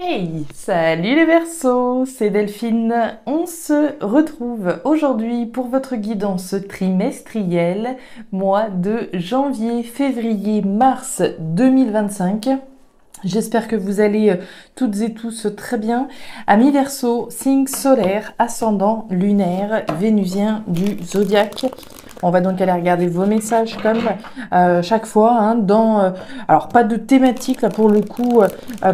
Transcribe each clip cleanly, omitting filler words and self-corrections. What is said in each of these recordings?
Hey, salut les Verseaux, c'est Delphine. On se retrouve aujourd'hui pour votre guidance trimestrielle, mois de janvier, février, mars 2025. J'espère que vous allez toutes et tous très bien. Amis Verseaux, signe solaire, ascendant, lunaire, vénusien du zodiaque. On va donc aller regarder vos messages comme chaque fois, hein, alors pas de thématique là pour le coup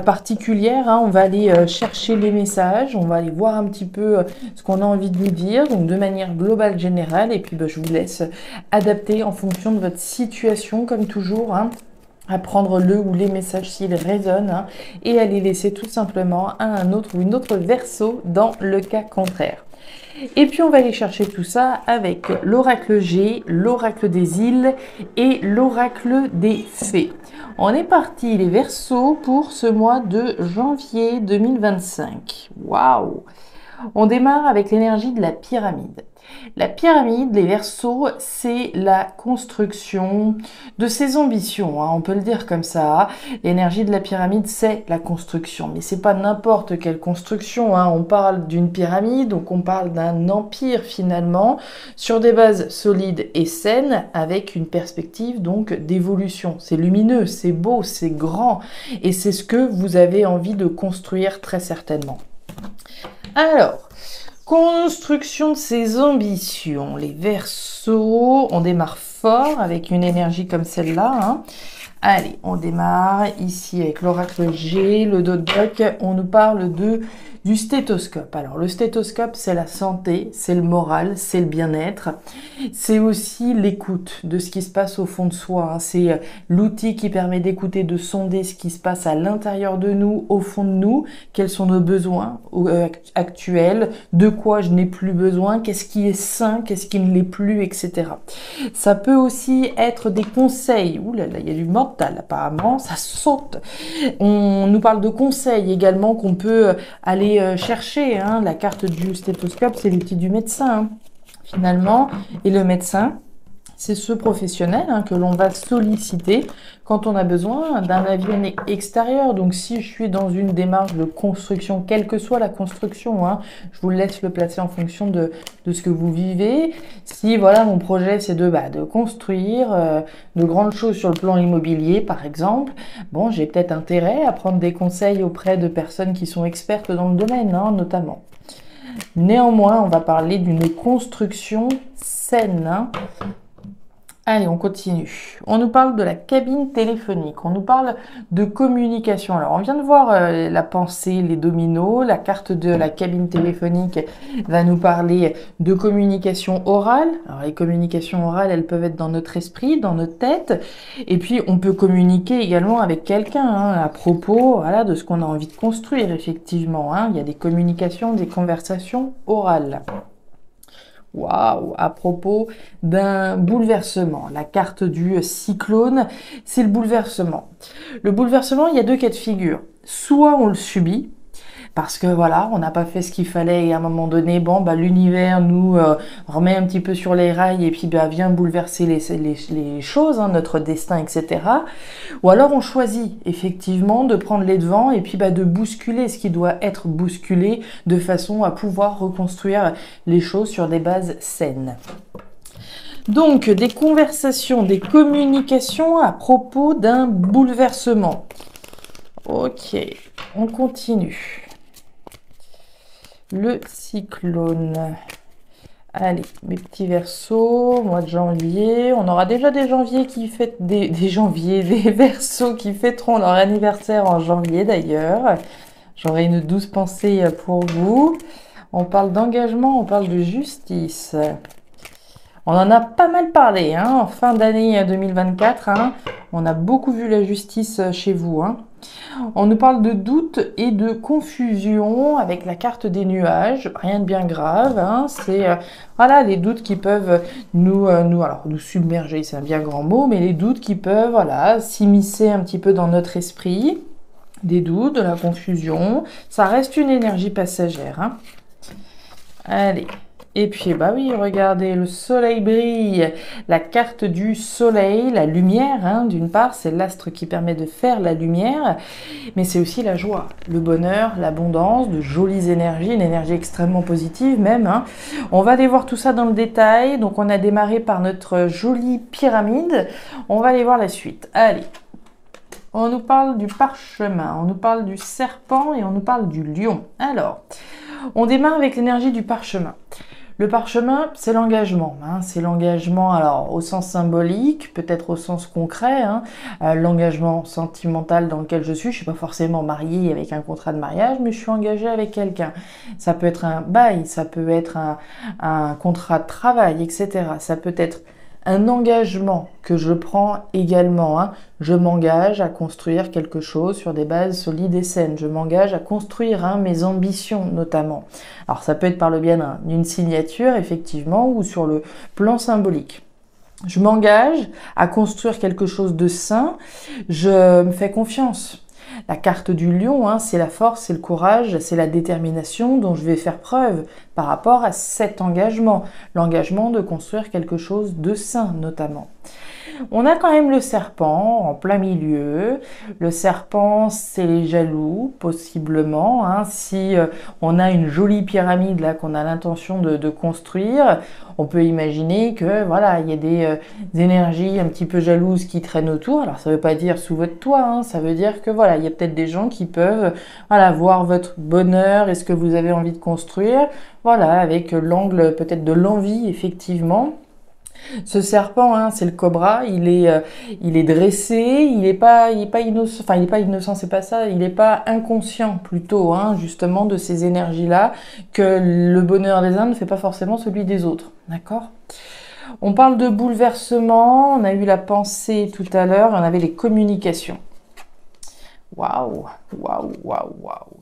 particulière, hein, on va aller chercher les messages, on va aller voir un petit peu ce qu'on a envie de nous dire, donc de manière globale, générale, et puis je vous laisse adapter en fonction de votre situation comme toujours, hein, à prendre le ou les messages s'ils résonnent, hein, et à les laisser tout simplement à un autre ou une autre Verseau dans le cas contraire. Et puis on va aller chercher tout ça avec l'oracle G, l'oracle des îles et l'oracle des fées. On est parti les Verseaux pour ce mois de janvier 2025. Waouh! On démarre avec l'énergie de la pyramide. La pyramide, les Verseaux, c'est la construction de ses ambitions, hein, on peut le dire comme ça. L'énergie de la pyramide, c'est la construction, mais c'est pas n'importe quelle construction, hein. On parle d'une pyramide, donc on parle d'un empire finalement, sur des bases solides et saines, avec une perspective donc d'évolution. C'est lumineux, c'est beau, c'est grand, et c'est ce que vous avez envie de construire très certainement. Alors, construction de ses ambitions. Les Verseaux, on démarre fort avec une énergie comme celle-là, hein. Allez, on démarre ici avec l'oracle G, le dodoc. On nous parle du stéthoscope. Alors, le stéthoscope, c'est la santé, c'est le moral, c'est le bien-être. C'est aussi l'écoute de ce qui se passe au fond de soi, hein. C'est l'outil qui permet d'écouter, de sonder ce qui se passe à l'intérieur de nous, au fond de nous. Quels sont nos besoins actuels, de quoi je n'ai plus besoin, qu'est-ce qui est sain, qu'est-ce qui ne l'est plus, etc. Ça peut aussi être des conseils. Ouh là là, il y a du mental apparemment, ça saute. On nous parle de conseils également qu'on peut aller chercher, hein. La carte du stéthoscope, c'est l'outil du médecin, hein, finalement. Et le médecin, c'est ce professionnel, hein, que l'on va solliciter quand on a besoin d'un avis extérieur. Donc si je suis dans une démarche de construction, quelle que soit la construction, hein, je vous laisse le placer en fonction de ce que vous vivez. Si voilà, mon projet c'est de construire de grandes choses sur le plan immobilier par exemple, bon, j'ai peut-être intérêt à prendre des conseils auprès de personnes qui sont expertes dans le domaine, hein, notamment. Néanmoins, on va parler d'une construction saine, hein. Allez, on continue. On nous parle de la cabine téléphonique, on nous parle de communication. Alors, on vient de voir la pensée, les dominos. La carte de la cabine téléphonique va nous parler de communication orale. Alors, les communications orales, elles peuvent être dans notre esprit, dans notre tête. Et puis, on peut communiquer également avec quelqu'un, hein, à propos, voilà, de ce qu'on a envie de construire, effectivement, hein. Il y a des communications, des conversations orales. Waouh! À propos d'un bouleversement. La carte du cyclone, c'est le bouleversement. Le bouleversement, il y a deux cas de figure. Soit on le subit, parce que voilà, on n'a pas fait ce qu'il fallait et à un moment donné, bon, l'univers nous remet un petit peu sur les rails et puis vient bouleverser les choses, hein, notre destin, etc. Ou alors on choisit effectivement de prendre les devants et puis de bousculer ce qui doit être bousculé de façon à pouvoir reconstruire les choses sur des bases saines. Donc, des conversations, des communications à propos d'un bouleversement. Ok, on continue. Le cyclone. Allez, mes petits Verseaux, mois de janvier. On aura déjà des janviers qui fêtent des Verseaux qui fêteront leur anniversaire en janvier d'ailleurs. J'aurai une douce pensée pour vous. On parle d'engagement, on parle de justice. On en a pas mal parlé, hein, en fin d'année 2024. Hein. On a beaucoup vu la justice chez vous, hein. On nous parle de doute et de confusion avec la carte des nuages. Rien de bien grave, hein. C'est voilà, les doutes qui peuvent nous submerger, c'est un bien grand mot, mais les doutes qui peuvent s'immiscer un petit peu dans notre esprit. Des doutes, de la confusion. Ça reste une énergie passagère, hein. Allez, Et puis, bah oui, regardez, le soleil brille. La carte du soleil, la lumière, hein, d'une part, c'est l'astre qui permet de faire la lumière, mais c'est aussi la joie, le bonheur, l'abondance, de jolies énergies, une énergie extrêmement positive même, hein. On va aller voir tout ça dans le détail. Donc, on a démarré par notre jolie pyramide. On va aller voir la suite. Allez. On nous parle du parchemin, on nous parle du serpent et on nous parle du lion. Alors, on démarre avec l'énergie du parchemin. Le parchemin, c'est l'engagement. Hein, c'est l'engagement, alors au sens symbolique, peut-être au sens concret. Hein, l'engagement sentimental dans lequel je suis. Je suis pas forcément mariée avec un contrat de mariage, mais je suis engagée avec quelqu'un. Ça peut être un bail, ça peut être un contrat de travail, etc. Ça peut être un engagement que je prends également. Hein. Je m'engage à construire quelque chose sur des bases solides et saines. Je m'engage à construire mes ambitions notamment. Alors ça peut être par le biais d'une signature effectivement ou sur le plan symbolique. Je m'engage à construire quelque chose de sain. Je me fais confiance. La carte du lion, hein, c'est la force, c'est le courage, c'est la détermination dont je vais faire preuve par rapport à cet engagement. L'engagement de construire quelque chose de sain notamment. On a quand même le serpent en plein milieu. Le serpent, c'est les jaloux, possiblement. Hein. Si on a une jolie pyramide là qu'on a l'intention de construire, on peut imaginer que voilà, il y a des énergies un petit peu jalouses qui traînent autour. Alors ça ne veut pas dire sous votre toit, hein. Ça veut dire que voilà, il y a peut-être des gens qui peuvent voilà, voir votre bonheur et ce que vous avez envie de construire. Voilà, avec l'angle peut-être de l'envie, effectivement. Ce serpent, hein, c'est le cobra, il est dressé, il est pas innocent, enfin il est pas innocent, c'est pas ça, il est pas inconscient plutôt, hein, justement de ces énergies-là, que le bonheur des uns ne fait pas forcément celui des autres, d'accord ? On parle de bouleversement, on a eu la pensée tout à l'heure, on avait les communications. Waouh, waouh, waouh, waouh.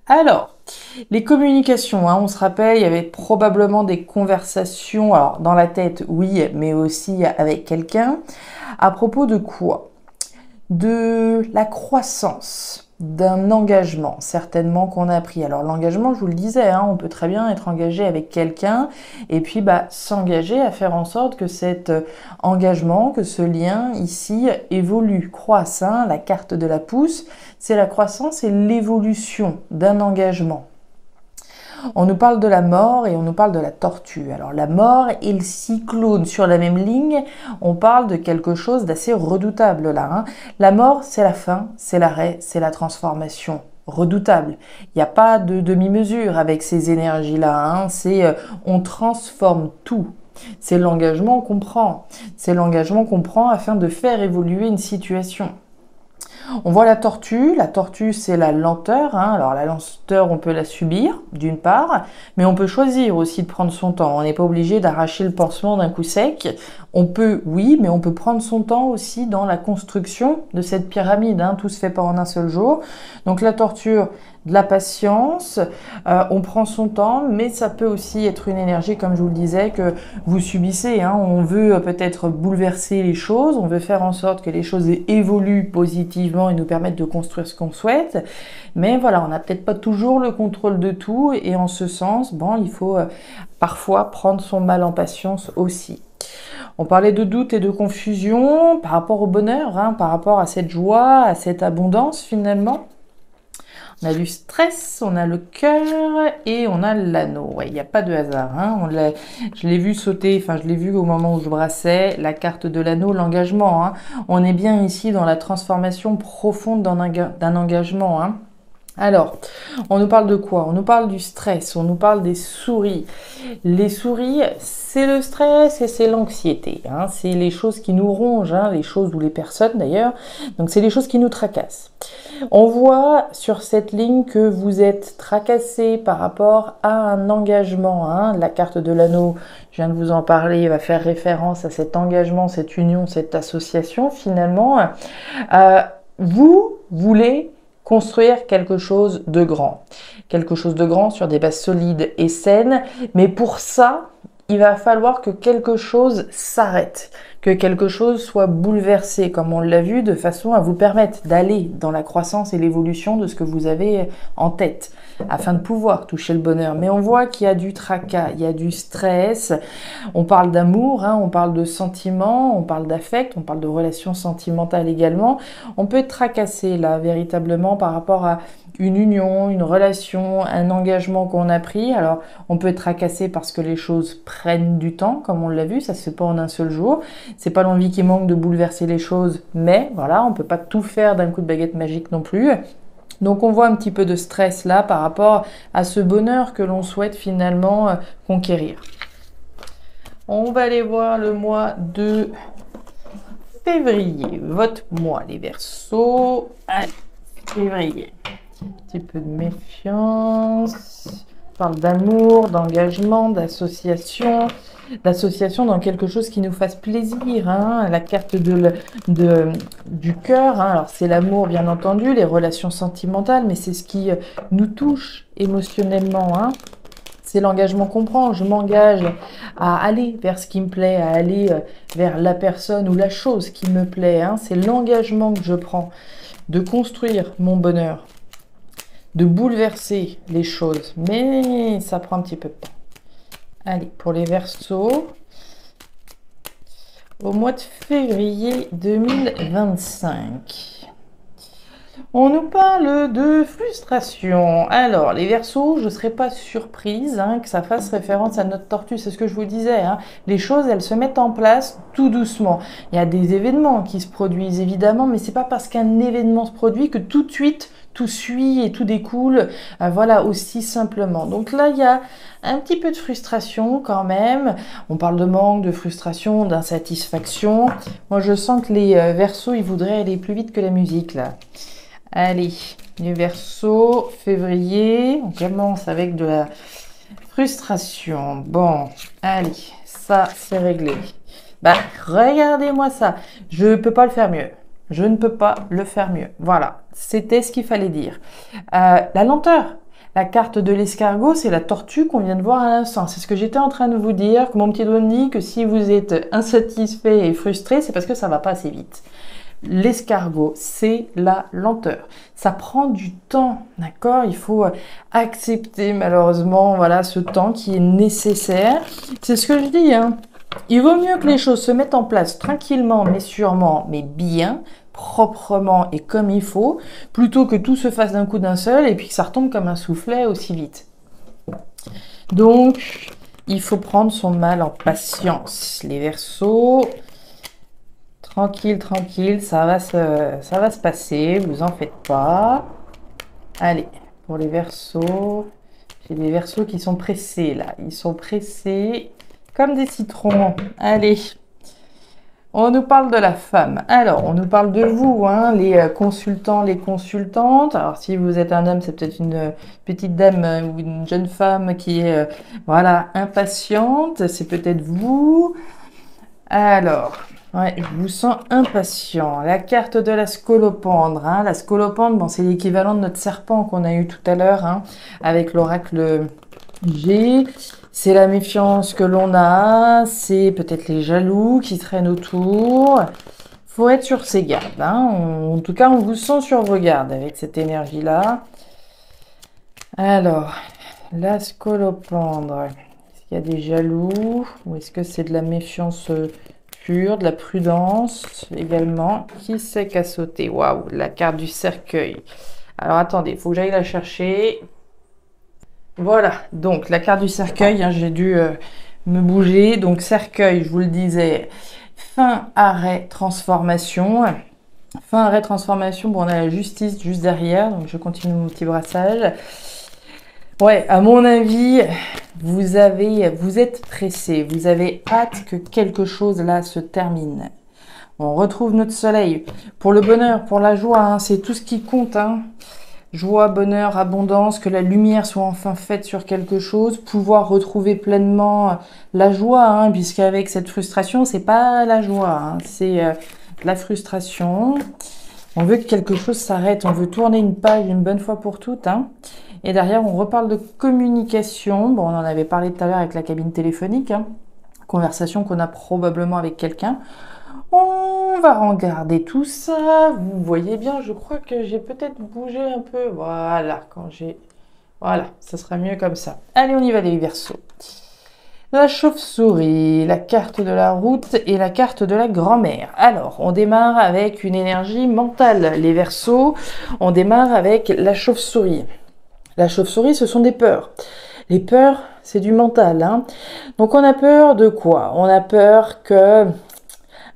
Alors, les communications, hein, on se rappelle, il y avait probablement des conversations, alors dans la tête, oui, mais aussi avec quelqu'un. À propos de quoi? De la croissance, d'un engagement, certainement qu'on a pris. Alors l'engagement, je vous le disais, hein, on peut très bien être engagé avec quelqu'un et puis s'engager à faire en sorte que cet engagement, que ce lien ici évolue, croisse. Hein, la carte de la pousse, c'est la croissance et l'évolution d'un engagement. On nous parle de la mort et on nous parle de la tortue. Alors la mort et le cyclone sur la même ligne, on parle de quelque chose d'assez redoutable là. Hein. La mort, c'est la fin, c'est l'arrêt, c'est la transformation. Redoutable. Il n'y a pas de demi-mesure avec ces énergies-là. Hein. C'est on transforme tout. C'est l'engagement qu'on prend. C'est l'engagement qu'on prend afin de faire évoluer une situation. On voit la tortue c'est la lenteur. Hein. Alors la lenteur, on peut la subir d'une part, mais on peut choisir aussi de prendre son temps. On n'est pas obligé d'arracher le pansement d'un coup sec. On peut, oui, mais on peut prendre son temps aussi dans la construction de cette pyramide. Hein. Tout se fait pas en un seul jour. Donc la torture, de la patience, on prend son temps, mais ça peut aussi être une énergie, comme je vous le disais, que vous subissez. Hein. On veut peut-être bouleverser les choses, on veut faire en sorte que les choses évoluent positivement et nous permettent de construire ce qu'on souhaite. Mais voilà, on n'a peut-être pas toujours le contrôle de tout et en ce sens, bon, il faut parfois prendre son mal en patience aussi. On parlait de doute et de confusion par rapport au bonheur, hein, par rapport à cette joie, à cette abondance finalement. On a du stress, on a le cœur et on a l'anneau. Ouais, il n'y a pas de hasard. Hein. Je l'ai vu sauter, enfin je l'ai vu au moment où je brassais la carte de l'anneau, l'engagement. Hein. On est bien ici dans la transformation profonde d'un engagement. Hein. Alors, on nous parle de quoi? On nous parle du stress, on nous parle des souris. Les souris, c'est le stress et c'est l'anxiété. Hein. C'est les choses qui nous rongent, hein, les choses ou les personnes d'ailleurs. Donc, c'est les choses qui nous tracassent. On voit sur cette ligne que vous êtes tracassé par rapport à un engagement. Hein. La carte de l'anneau, je viens de vous en parler, va faire référence à cet engagement, cette union, cette association finalement. Vous voulez construire quelque chose de grand sur des bases solides et saines, mais pour ça, il va falloir que quelque chose s'arrête, que quelque chose soit bouleversé, comme on l'a vu, de façon à vous permettre d'aller dans la croissance et l'évolution de ce que vous avez en tête, afin de pouvoir toucher le bonheur. Mais on voit qu'il y a du tracas, il y a du stress, on parle d'amour, hein, on parle de sentiments, on parle d'affect, on parle de relations sentimentales également. On peut être tracassé là, véritablement, par rapport à une union, une relation, un engagement qu'on a pris. Alors, on peut être tracassé parce que les choses prennent du temps, comme on l'a vu, ça se fait pas en un seul jour. C'est pas l'envie qui manque de bouleverser les choses, mais voilà, on peut pas tout faire d'un coup de baguette magique non plus. Donc on voit un petit peu de stress là par rapport à ce bonheur que l'on souhaite finalement conquérir. On va aller voir le mois de février, votre mois les Verseaux. Allez, février. Un petit peu de méfiance. On parle d'amour, d'engagement, d'association dans quelque chose qui nous fasse plaisir, hein. La carte du cœur, hein. Alors c'est l'amour bien entendu, les relations sentimentales, mais c'est ce qui nous touche émotionnellement, hein. C'est l'engagement qu'on prend. Je m'engage à aller vers ce qui me plaît, à aller vers la personne ou la chose qui me plaît, hein. C'est l'engagement que je prends de construire mon bonheur, de bouleverser les choses, mais ça prend un petit peu de temps. Allez, pour les Verseaux, au mois de février 2025, on nous parle de frustration. Alors, les Verseaux, je ne serais pas surprise hein, que ça fasse référence à notre tortue, c'est ce que je vous disais. Hein. Les choses, elles se mettent en place tout doucement. Il y a des événements qui se produisent, évidemment, mais c'est pas parce qu'un événement se produit que tout de suite, tout suit et tout découle, voilà, aussi simplement. Donc là, il y a un petit peu de frustration quand même. On parle de manque, de frustration, d'insatisfaction. Moi, je sens que les Verseaux, ils voudraient aller plus vite que la musique, là. Allez, les Verseaux, février, on commence avec de la frustration. Bon, allez, ça, c'est réglé. Bah, regardez-moi ça. Je peux pas le faire mieux. Je ne peux pas le faire mieux. Voilà, c'était ce qu'il fallait dire. La lenteur. La carte de l'escargot, c'est la tortue qu'on vient de voir à l'instant. C'est ce que j'étais en train de vous dire, que mon petit doigt me dit que si vous êtes insatisfait et frustré, c'est parce que ça va pas assez vite. L'escargot, c'est la lenteur. Ça prend du temps, d'accord? Il faut accepter malheureusement, voilà, ce temps qui est nécessaire. C'est ce que je dis, hein. Il vaut mieux que les choses se mettent en place tranquillement, mais sûrement, mais bien, proprement et comme il faut, plutôt que tout se fasse d'un coup d'un seul et puis que ça retombe comme un soufflet aussi vite. Donc, il faut prendre son mal en patience. Les Verseaux, tranquille, tranquille, ça va se passer, vous en faites pas. Allez, pour les Verseaux, j'ai des Verseaux qui sont pressés là, ils sont pressés comme des citrons. Allez, on nous parle de la femme. Alors, on nous parle de vous, hein, les consultants, les consultantes. Alors, si vous êtes un homme, c'est peut-être une petite dame ou une jeune femme qui est, voilà, impatiente. C'est peut-être vous. Alors, ouais, je vous sens impatient. La carte de la scolopendre. Hein. La scolopendre, bon, c'est l'équivalent de notre serpent qu'on a eu tout à l'heure, hein, avec l'oracle G. C'est la méfiance que l'on a, c'est peut-être les jaloux qui traînent autour. Faut être sur ses gardes. Hein. En tout cas, on vous sent sur vos gardes avec cette énergie-là. Alors, la scolopendre. Est-ce qu'il y a des jaloux ou est-ce que c'est de la méfiance pure, de la prudence également? Qui c'est qu'a sauté? Waouh, la carte du cercueil. Alors, attendez, il faut que j'aille la chercher. Voilà, donc la carte du cercueil, hein, j'ai dû me bouger. Donc cercueil, je vous le disais, fin, arrêt, transformation. Fin, arrêt, transformation, bon, on a la justice juste derrière, donc je continue mon petit brassage. Ouais, à mon avis, vous êtes pressé, vous avez hâte que quelque chose là se termine. On retrouve notre soleil. Pour le bonheur, pour la joie, hein, c'est tout ce qui compte, hein. Joie, bonheur, abondance, que la lumière soit enfin faite sur quelque chose, pouvoir retrouver pleinement la joie, hein, puisqu'avec cette frustration, c'est pas la joie, hein, c'est la frustration. On veut que quelque chose s'arrête, on veut tourner une page une bonne fois pour toutes, hein. Et derrière, on reparle de communication. Bon, on en avait parlé tout à l'heure avec la cabine téléphonique, hein. Conversation qu'on a probablement avec quelqu'un. On va regarder tout ça. Vous voyez bien, je crois que j'ai peut-être bougé un peu. Voilà, Voilà, ça sera mieux comme ça. Allez, on y va les Verseaux. La chauve-souris, la carte de la route et la carte de la grand-mère. Alors, on démarre avec une énergie mentale. Les Verseaux, on démarre avec la chauve-souris. La chauve-souris, ce sont des peurs. Les peurs, c'est du mental, hein. Donc, on a peur de quoi? On a peur que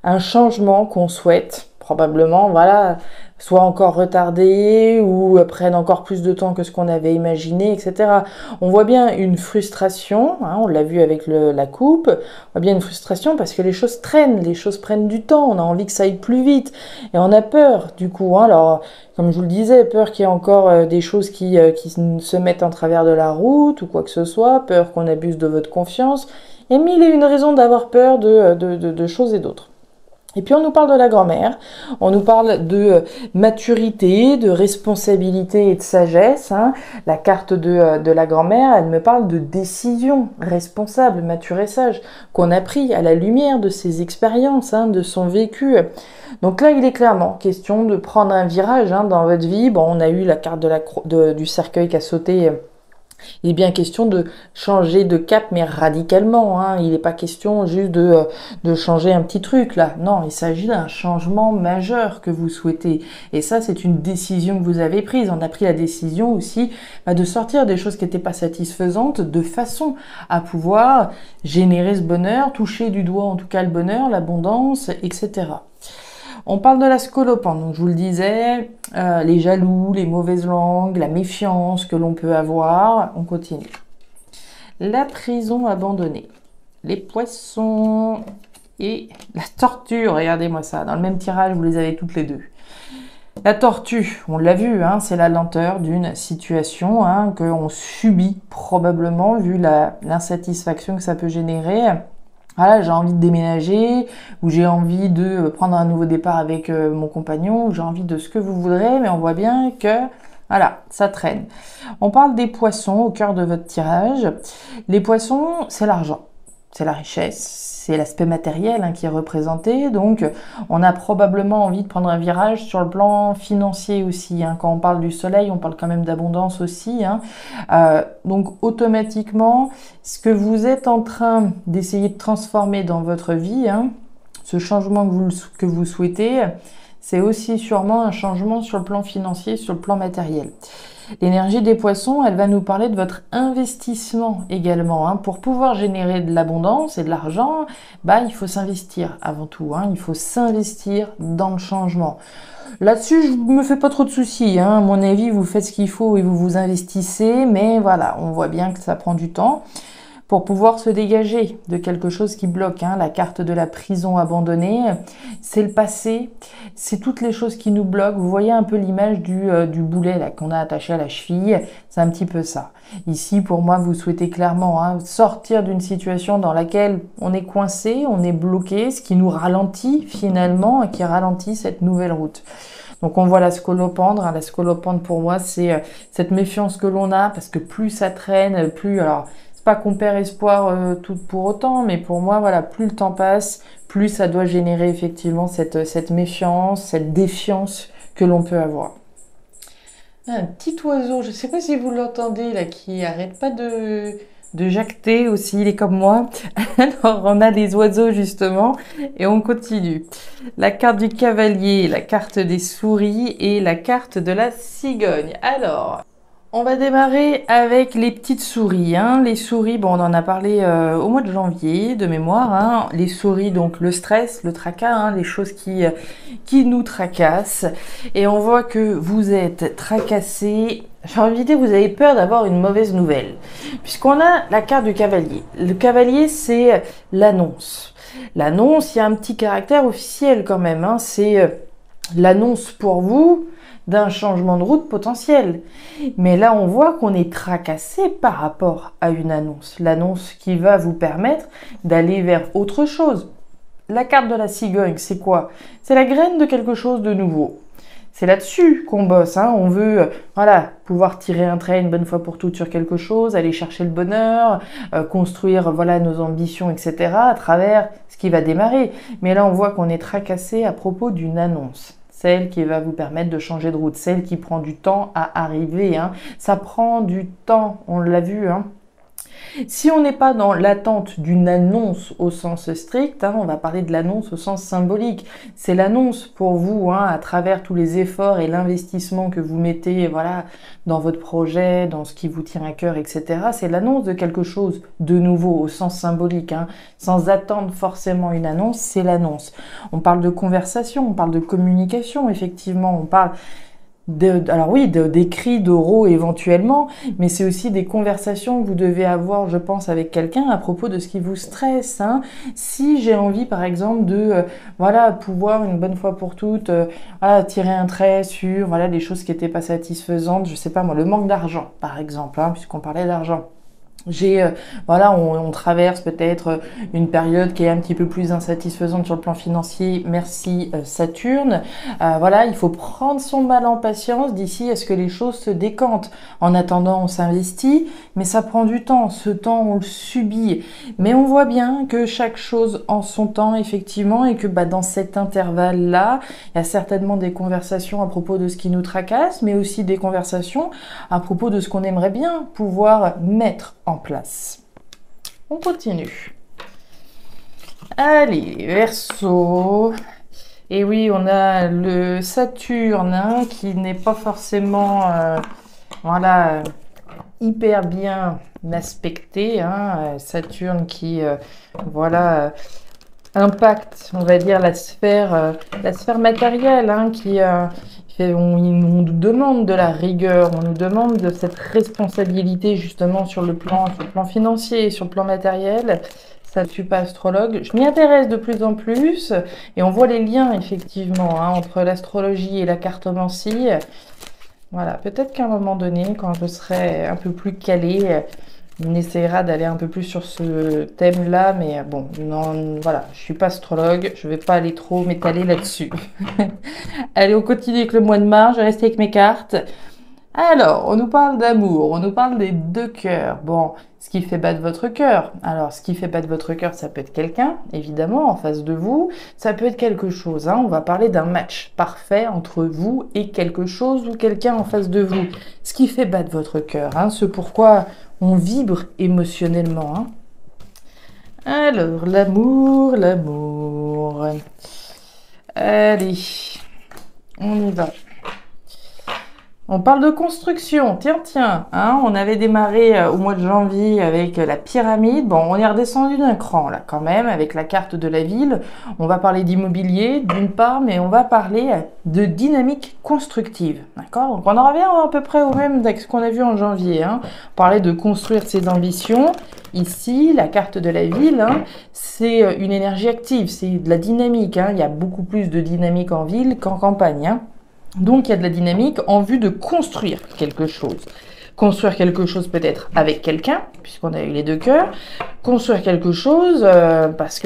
un changement qu'on souhaite, probablement, voilà, soit encore retardé ou prenne encore plus de temps que ce qu'on avait imaginé, etc. On voit bien une frustration, hein, on l'a vu avec la coupe, on voit bien une frustration parce que les choses traînent, les choses prennent du temps, on a envie que ça aille plus vite et on a peur du coup, hein. Alors, comme je vous le disais, peur qu'il y ait encore des choses qui se mettent en travers de la route ou quoi que ce soit, peur qu'on abuse de votre confiance, et mille et une raisons d'avoir peur de choses et d'autres. Et puis on nous parle de la grand-mère, on nous parle de maturité, de responsabilité et de sagesse, hein. La carte de la grand-mère, elle me parle de décision responsable, mature et sage, qu'on a pris à la lumière de ses expériences, hein, de son vécu. Donc là, il est clairement question de prendre un virage, hein, dans votre vie. Bon, on a eu la carte du cercueil qui a sauté. Il est bien question de changer de cap, mais radicalement, hein. Il n'est pas question juste de changer un petit truc, là. Non, il s'agit d'un changement majeur que vous souhaitez. Et ça, c'est une décision que vous avez prise. On a pris la décision aussi de sortir des choses qui n'étaient pas satisfaisantes de façon à pouvoir générer ce bonheur, toucher du doigt en tout cas le bonheur, l'abondance, etc. On parle de la scolopendre, donc je vous le disais, les jaloux, les mauvaises langues, la méfiance que l'on peut avoir. On continue. La prison abandonnée, les poissons et la tortue. Regardez-moi ça, dans le même tirage, vous les avez toutes les deux. La tortue, on l'a vu, hein, c'est la lenteur d'une situation, hein, qu'on subit probablement vu l'insatisfaction que ça peut générer. Voilà, j'ai envie de déménager, ou j'ai envie de prendre un nouveau départ avec mon compagnon, ou j'ai envie de ce que vous voudrez, mais on voit bien que, voilà, ça traîne. On parle des poissons au cœur de votre tirage. Les poissons, c'est l'argent, c'est la richesse, c'est l'aspect matériel, hein, qui est représenté. Donc, on a probablement envie de prendre un virage sur le plan financier aussi, hein. Quand on parle du soleil, on parle quand même d'abondance aussi, hein. Donc, automatiquement, ce que vous êtes en train d'essayer de transformer dans votre vie, hein, ce changement que vous souhaitez, c'est aussi sûrement un changement sur le plan financier, sur le plan matériel. L'énergie des poissons, elle va nous parler de votre investissement également, hein. Pour pouvoir générer de l'abondance et de l'argent, il faut s'investir avant tout, hein. Il faut s'investir dans le changement. Là-dessus, je me fais pas trop de soucis, hein. À mon avis, vous faites ce qu'il faut et vous vous investissez, mais voilà, on voit bien que ça prend du temps pour pouvoir se dégager de quelque chose qui bloque, hein. La carte de la prison abandonnée, c'est le passé, c'est toutes les choses qui nous bloquent. Vous voyez un peu l'image du boulet là qu'on a attaché à la cheville, c'est un petit peu ça. Ici, pour moi, vous souhaitez clairement, hein, sortir d'une situation dans laquelle on est coincé, on est bloqué, ce qui nous ralentit finalement, et qui ralentit cette nouvelle route. Donc on voit la scolopendre, hein. La scolopendre pour moi, c'est cette méfiance que l'on a, parce que plus ça traîne, plus... Alors, pas qu'on perd espoir tout pour autant, mais pour moi, voilà, plus le temps passe, plus ça doit générer effectivement cette méfiance, cette défiance que l'on peut avoir. Un petit oiseau, je ne sais pas si vous l'entendez là, qui arrête pas de jacter aussi, il est comme moi. Alors on a des oiseaux justement, et on continue. La carte du cavalier, la carte des souris et la carte de la cigogne. Alors... on va démarrer avec les petites souris, hein. Les souris, bon, on en a parlé au mois de janvier, de mémoire, hein. Les souris, donc le stress, le tracas, hein, les choses qui nous tracassent. Et on voit que vous êtes tracassé. J'ai envie de dire, vous avez peur d'avoir une mauvaise nouvelle. Puisqu'on a la carte du cavalier. Le cavalier, c'est l'annonce. L'annonce, il y a un petit caractère officiel quand même, hein. C'est l'annonce pour vous d'un changement de route potentiel. Mais là, on voit qu'on est tracassé par rapport à une annonce. L'annonce qui va vous permettre d'aller vers autre chose. La carte de la cigogne, c'est quoi? C'est la graine de quelque chose de nouveau. c'est là-dessus qu'on bosse, hein. On veut, voilà, pouvoir tirer un trait une bonne fois pour toutes sur quelque chose, aller chercher le bonheur, construire, voilà, nos ambitions, etc. à travers ce qui va démarrer. Mais là, on voit qu'on est tracassé à propos d'une annonce. Celle qui va vous permettre de changer de route, celle qui prend du temps à arriver, hein. Ça prend du temps, on l'a vu, hein. Si on n'est pas dans l'attente d'une annonce au sens strict, hein, on va parler de l'annonce au sens symbolique. C'est l'annonce pour vous, hein, à travers tous les efforts et l'investissement que vous mettez, voilà, dans votre projet, dans ce qui vous tient à cœur, etc. C'est l'annonce de quelque chose de nouveau au sens symbolique, hein, sans attendre forcément une annonce, c'est l'annonce. On parle de conversation, on parle de communication, effectivement, on parle alors oui, d'écrits, d'oraux éventuellement, mais c'est aussi des conversations que vous devez avoir, je pense, avec quelqu'un à propos de ce qui vous stresse, hein. Si j'ai envie, par exemple, de voilà, pouvoir une bonne fois pour toutes voilà, tirer un trait sur voilà, les choses qui n'étaient pas satisfaisantes, je sais pas moi, le manque d'argent, par exemple, hein, puisqu'on parlait d'argent. Voilà, on traverse peut-être une période qui est un petit peu plus insatisfaisante sur le plan financier. Merci Saturne. Voilà, il faut prendre son mal en patience d'ici à ce que les choses se décantent. En attendant, on s'investit, mais ça prend du temps. Ce temps, on le subit. Mais on voit bien que chaque chose en son temps, effectivement, et que dans cet intervalle-là, il y a certainement des conversations à propos de ce qui nous tracasse, mais aussi des conversations à propos de ce qu'on aimerait bien pouvoir mettre en place. On continue. Allez, Verseau. Et oui, on a le Saturne hein, qui n'est pas forcément voilà, hyper bien aspecté. Hein. Saturne qui voilà, impacte, on va dire, la sphère matérielle hein, on nous demande de la rigueur, on nous demande de cette responsabilité justement sur le plan financier, sur le plan matériel. Ça ne suis pas astrologue. Je m'y intéresse de plus en plus et on voit les liens effectivement hein, entre l'astrologie et la cartomancie. Voilà, peut-être qu'à un moment donné, quand je serai un peu plus calée, on essaiera d'aller un peu plus sur ce thème-là, mais bon, non, voilà, je suis pas astrologue, je vais pas aller trop m'étaler là-dessus. Allez, on continue avec le mois de mars, je vais rester avec mes cartes. Alors, on nous parle d'amour, on nous parle des deux cœurs. Bon, ce qui fait battre votre cœur. Alors, ce qui fait battre votre cœur, ça peut être quelqu'un, évidemment, en face de vous. Ça peut être quelque chose. Hein. On va parler d'un match parfait entre vous et quelque chose ou quelqu'un en face de vous. Ce qui fait battre votre cœur, hein, ce pourquoi on vibre émotionnellement. Hein. Alors, l'amour. Allez, on y va. On parle de construction, tiens, hein, on avait démarré au mois de janvier avec la pyramide, bon on est redescendu d'un cran là quand même avec la carte de la ville, on va parler d'immobilier d'une part, mais on va parler de dynamique constructive, d'accord? Donc on en revient à peu près au même avec ce qu'on a vu en janvier, hein. On parlait de construire ses ambitions, ici la carte de la ville, hein, c'est une énergie active, c'est de la dynamique, hein. Il y a beaucoup plus de dynamique en ville qu'en campagne, hein. Donc, il y a de la dynamique en vue de construire quelque chose. Construire quelque chose peut-être avec quelqu'un, puisqu'on a eu les deux cœurs. Construire quelque chose parce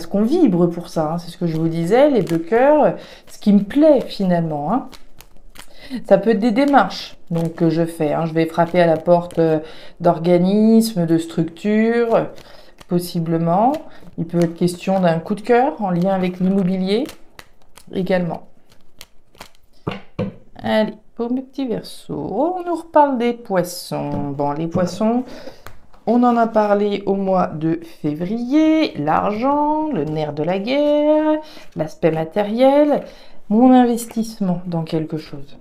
qu'on vibre pour ça. Hein. C'est ce que je vous disais, les deux cœurs, ce qui me plaît finalement. Hein. Ça peut être des démarches donc, que je fais. Hein. Je vais frapper à la porte d'organismes, de structures, possiblement. Il peut être question d'un coup de cœur en lien avec l'immobilier également. Allez, pour mes petits Verseaux, on nous reparle des poissons. Bon, les poissons, on en a parlé au mois de février. L'argent, le nerf de la guerre, l'aspect matériel, mon investissement dans quelque chose.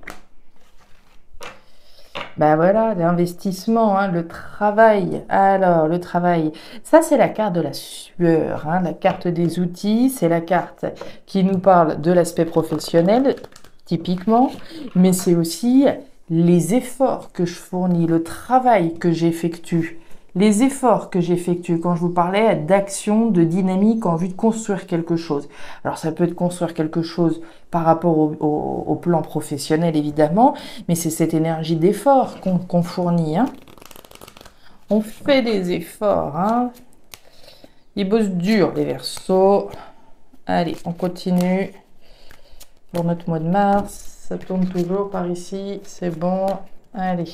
Ben voilà, l'investissement, hein, le travail. Alors, le travail, ça c'est la carte de la sueur, hein, la carte des outils, c'est la carte qui nous parle de l'aspect professionnel, typiquement, mais c'est aussi les efforts que je fournis, le travail que j'effectue. Les efforts que j'effectue quand je vous parlais d'action, de dynamique en vue de construire quelque chose. Alors ça peut être construire quelque chose par rapport au plan professionnel évidemment, mais c'est cette énergie d'effort qu'on fournit. Hein. On fait des efforts. Hein. Ils bossent dur les Verseaux. Allez, on continue. pour notre mois de mars. Ça tourne toujours par ici, c'est bon. Allez.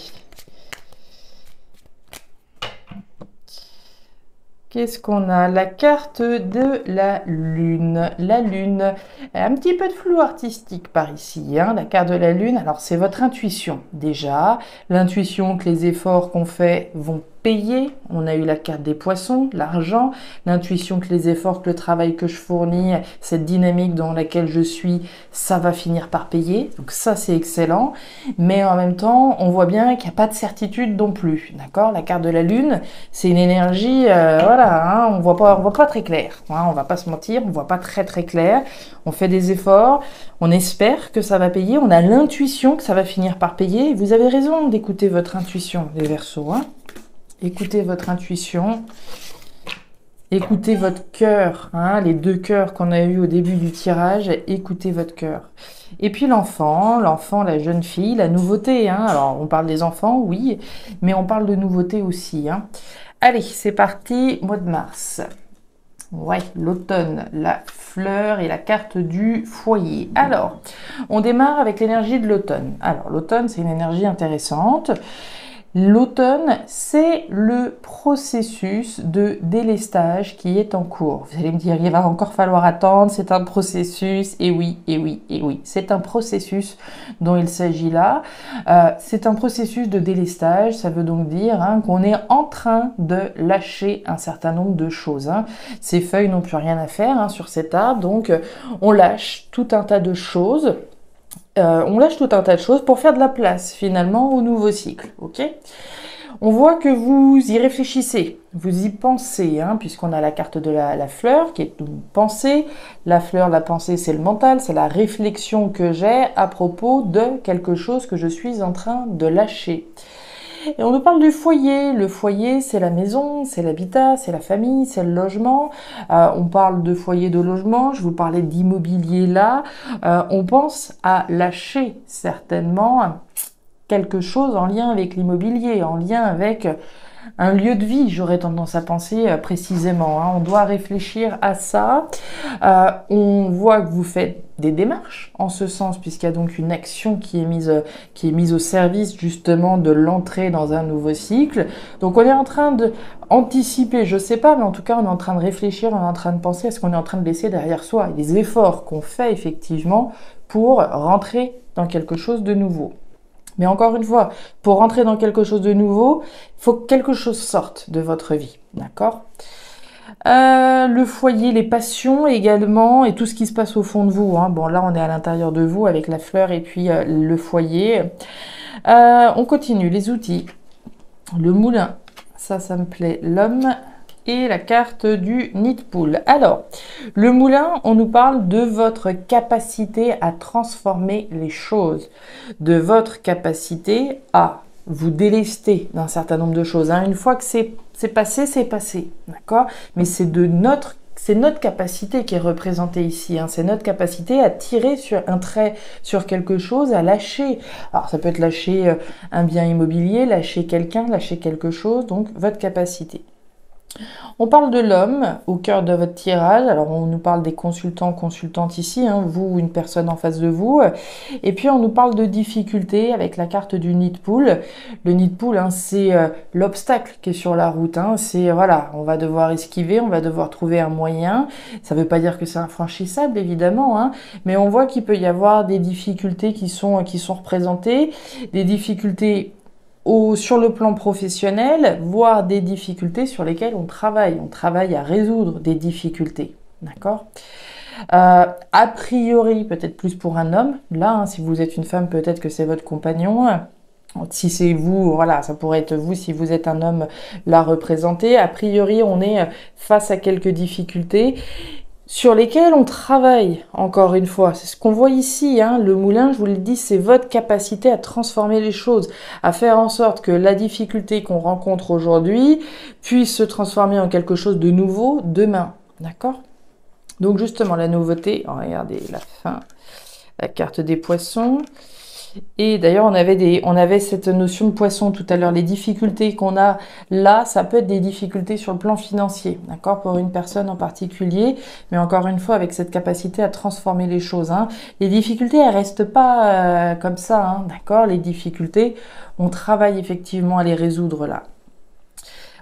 Qu'est-ce qu'on a? La carte de la Lune. La Lune, un petit peu de flou artistique par ici, hein, la carte de la Lune. Alors, c'est votre intuition, déjà. L'intuition que les efforts qu'on fait vont payer. On a eu la carte des poissons, l'argent. L'intuition que les efforts, que le travail que je fournis, cette dynamique dans laquelle je suis, ça va finir par payer. Donc ça, c'est excellent. Mais en même temps, on voit bien qu'il n'y a pas de certitude non plus. D'accord? La carte de la Lune, c'est une énergie, voilà, hein, on voit pas très clair. Hein, on va pas se mentir, on voit pas très clair. On fait des efforts, on espère que ça va payer, on a l'intuition que ça va finir par payer. Vous avez raison d'écouter votre intuition, les Verseaux. Hein. Écoutez votre intuition, écoutez votre cœur, hein, les deux cœurs qu'on a eu au début du tirage, écoutez votre cœur. Et puis l'enfant, la jeune fille, la nouveauté. Hein. Alors on parle des enfants, oui, mais on parle de nouveauté aussi. Hein. Allez, c'est parti, mois de mars. Ouais, l'automne, la fleur et la carte du foyer. Alors, on démarre avec l'énergie de l'automne. Alors, l'automne, c'est une énergie intéressante. L'automne, c'est le processus de délestage qui est en cours. Vous allez me dire, il va encore falloir attendre, c'est un processus, et oui, c'est un processus dont il s'agit là. C'est un processus de délestage, ça veut donc dire hein, qu'on est en train de lâcher un certain nombre de choses. Hein. Ces feuilles n'ont plus rien à faire hein, sur cet arbre, donc on lâche tout un tas de choses. On lâche tout un tas de choses pour faire de la place finalement au nouveau cycle, ok? On voit que vous y réfléchissez, vous y pensez, hein, puisqu'on a la carte de la fleur qui est une pensée. La fleur, la pensée, c'est le mental, c'est la réflexion que j'ai à propos de quelque chose que je suis en train de lâcher. Et on nous parle du foyer. Le foyer, c'est la maison, c'est l'habitat, c'est la famille, c'est le logement. On parle de foyer, de logement. Je vous parlais d'immobilier là. On pense à lâcher certainement quelque chose en lien avec l'immobilier, en lien avec un lieu de vie, j'aurais tendance à penser précisément. Hein. On doit réfléchir à ça. On voit que vous faites des démarches en ce sens, puisqu'il y a donc une action qui est mise au service justement de l'entrée dans un nouveau cycle. Donc on est en train d'anticiper, je sais pas, mais en tout cas on est en train de réfléchir, on est en train de penser à ce qu'on est en train de laisser derrière soi, et les efforts qu'on fait effectivement pour rentrer dans quelque chose de nouveau. Mais encore une fois, pour rentrer dans quelque chose de nouveau, il faut que quelque chose sorte de votre vie, d'accord? Le foyer, les passions également, et tout ce qui se passe au fond de vous. Hein. Bon, là, on est à l'intérieur de vous avec la fleur et puis le foyer. On continue, les outils. Le moulin, ça me plaît. L'homme et la carte du nid de poule. Alors, le moulin, on nous parle de votre capacité à transformer les choses, de votre capacité à vous délester d'un certain nombre de choses. Hein. Une fois que c'est passé, d'accord? Mais c'est notre capacité qui est représentée ici. Hein. C'est notre capacité à tirer sur un trait, sur quelque chose, à lâcher. Alors, ça peut être lâcher un bien immobilier, lâcher quelqu'un, lâcher quelque chose. Donc, votre capacité. On parle de l'homme au cœur de votre tirage. Alors, on nous parle des consultants, consultantes ici, hein, vous ou une personne en face de vous. Et puis, on nous parle de difficultés avec la carte du nid de poule. Le nid de poule, hein, c'est l'obstacle qui est sur la route. Hein. C'est, voilà, on va devoir esquiver, on va devoir trouver un moyen. Ça ne veut pas dire que c'est infranchissable, évidemment, hein, mais on voit qu'il peut y avoir des difficultés qui sont représentées, des difficultés sur le plan professionnel, voire des difficultés sur lesquelles on travaille. On travaille à résoudre des difficultés, d'accord? A priori, peut-être plus pour un homme. Là, hein, si vous êtes une femme, peut-être que c'est votre compagnon. Si c'est vous, voilà, ça pourrait être vous si vous êtes un homme là représenté. A priori, on est face à quelques difficultés sur lesquels on travaille, encore une fois. C'est ce qu'on voit ici, hein. Le moulin, je vous le dis, c'est votre capacité à transformer les choses, à faire en sorte que la difficulté qu'on rencontre aujourd'hui puisse se transformer en quelque chose de nouveau demain, d'accord? Donc justement, la nouveauté, regardez la fin, la carte des poissons, Et d'ailleurs, on avait cette notion de poisson tout à l'heure. Les difficultés qu'on a là, ça peut être des difficultés sur le plan financier, d'accord, pour une personne en particulier. Mais encore une fois, avec cette capacité à transformer les choses, hein. Les difficultés, elles restent pas comme ça, hein, d'accord. Les difficultés, on travaille effectivement à les résoudre là.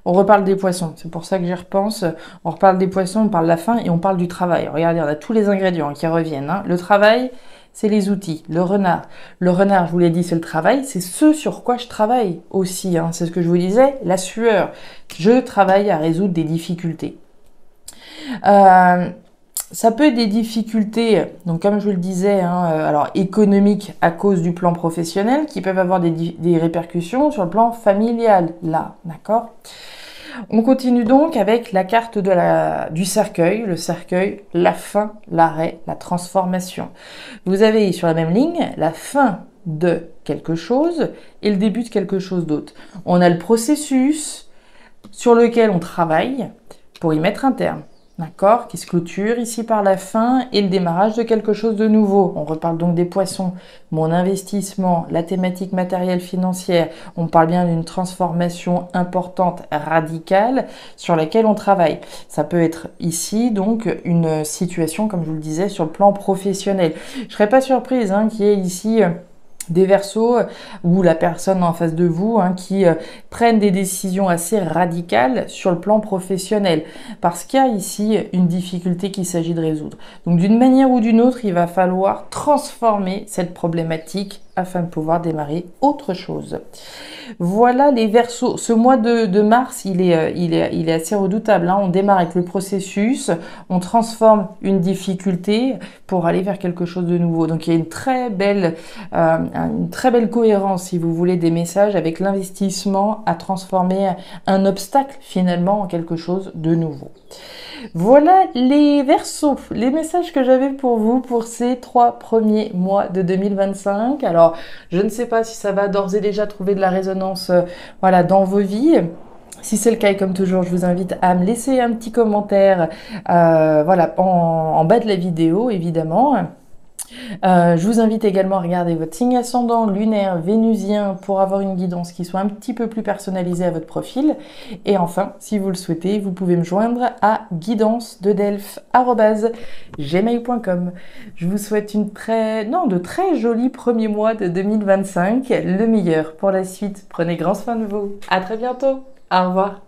On reparle des poissons, c'est pour ça que j'y repense. On reparle des poissons, on parle de la faim et on parle du travail. Regardez, on a tous les ingrédients qui reviennent, hein. Le travail, c'est les outils. Le renard, je vous l'ai dit, c'est le travail. C'est ce sur quoi je travaille aussi, hein. C'est ce que je vous disais, la sueur. Je travaille à résoudre des difficultés. Ça peut être des difficultés, donc comme je vous le disais, hein, alors économiques à cause du plan professionnel, qui peuvent avoir des répercussions sur le plan familial, là, d'accord? On continue donc avec la carte du cercueil, le cercueil, la fin, l'arrêt, la transformation. Vous avez sur la même ligne la fin de quelque chose et le début de quelque chose d'autre. On a le processus sur lequel on travaille pour y mettre un terme. D'accord, qui se clôture ici par la fin et le démarrage de quelque chose de nouveau. On reparle donc des poissons, mon investissement, la thématique matérielle financière. On parle bien d'une transformation importante, radicale, sur laquelle on travaille. Ça peut être ici donc une situation, comme je vous le disais, sur le plan professionnel. Je ne serais pas surprise hein, qu'il y ait ici des Verseaux ou la personne en face de vous hein, qui prennent des décisions assez radicales sur le plan professionnel parce qu'il y a ici une difficulté qu'il s'agit de résoudre. Donc d'une manière ou d'une autre, il va falloir transformer cette problématique afin de pouvoir démarrer autre chose. Voilà les Verseaux. Ce mois de mars, il est assez redoutable, hein. On démarre avec le processus, on transforme une difficulté pour aller vers quelque chose de nouveau. Donc il y a une très belle cohérence, si vous voulez, des messages avec l'investissement à transformer un obstacle finalement en quelque chose de nouveau. Voilà les Verseaux, les messages que j'avais pour vous pour ces 3 premiers mois de 2025. Alors, je ne sais pas si ça va d'ores et déjà trouver de la résonance voilà, dans vos vies. Si c'est le cas, et comme toujours, je vous invite à me laisser un petit commentaire voilà, en bas de la vidéo, évidemment. Je vous invite également à regarder votre signe ascendant, lunaire, vénusien pour avoir une guidance qui soit un petit peu plus personnalisée à votre profil. Et enfin, si vous le souhaitez, vous pouvez me joindre à guidance-de-delphes@gmail.com. Je vous souhaite de très jolis premiers mois de 2025, le meilleur pour la suite. Prenez grand soin de vous. À très bientôt. Au revoir.